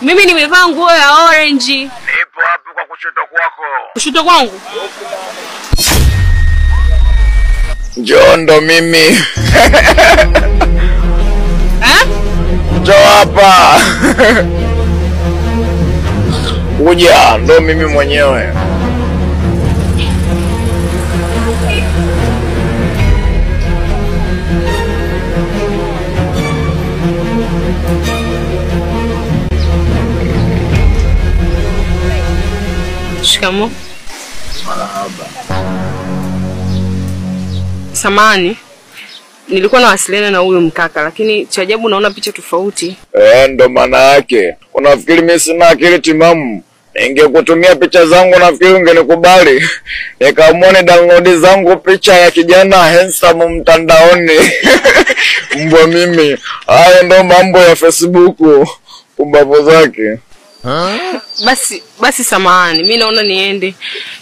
Mimi nimevaa nguo ya orange. Nipo hapo kwa kushoto kwako. Kushoto kwangu? Njoo ndo mimi. Eh? Njoo hapa. Kuja, ndo mimi mwenyewe. Shikamoo. Marahaba. Samani. Nilikuwa nawasiliana na huyo mkaka lakini cha ajabu naona picha tofauti. Ndo maana yake. Unafikiri mimi sina akili timamu? Ningekutumia picha zangu nafikiri ungenikubali. Nikamwone download zangu picha ya kijana handsome mtandaoni. Mbwa mimi. Hayo ndo mambo ya Facebook. Umbavu zake. Basi samahani, mimi naona niende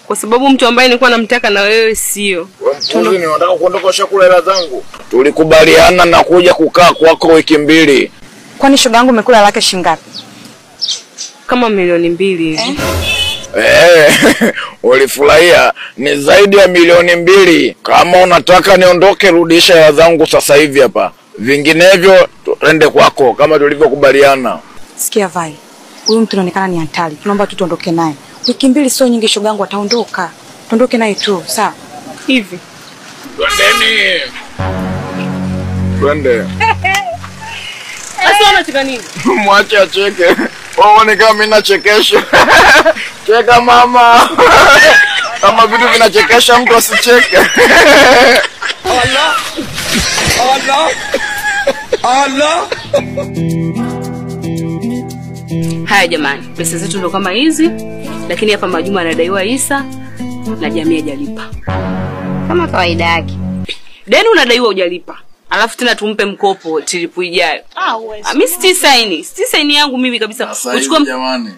kwa sababu mtu ambaye nilikuwa namtaka na wewe sio. Wewe unataka kuondoka shakula hela zangu? Tulikubaliana na kuja kukaa kwako wiki 2. Kwani shoga yangu umekula lake shingapi? Kama 2,000,000 hivi. Ulifurahia, ni zaidi ya 2,000,000. Kama unataka niondoke rudisha hela zangu sasa hivi hapa. Vinginevyo tuende kwako kama tulivyokubaliana. Sikia Vai. Huyu mtu anaonekana ni hatari. Tunaomba tu tuondoke naye. Wiki 2 sio nyingi shoga yangu ataondoka. Tuondoke naye tu, sawa? Hivi. Twendeni. Twende. Sasa unacheka nini? Mwache acheke. Waone kama mimi nachekesha. Cheka mama. Kama vitu vinachekesha mtu asicheke. Allah. Allah. Allah. Haya jamani, pesa zetu ndo kama hizi, lakini hapa Majuma anadaiwa Isa na jamii hajalipa. Kama kawaida yake. Deni unadaiwa hujalipa. Alafu tena tumpe mkopo trip ijayo. Mimi sti saini yangu mimi kabisa. Uchukue jamani.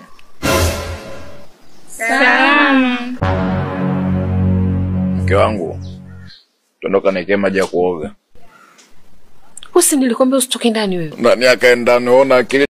Salama. Mke wangu. Tuondoka nikae maji ya kuoga. Usi nilikwambia usitoke ndani wewe. Ndani akaenda naona akili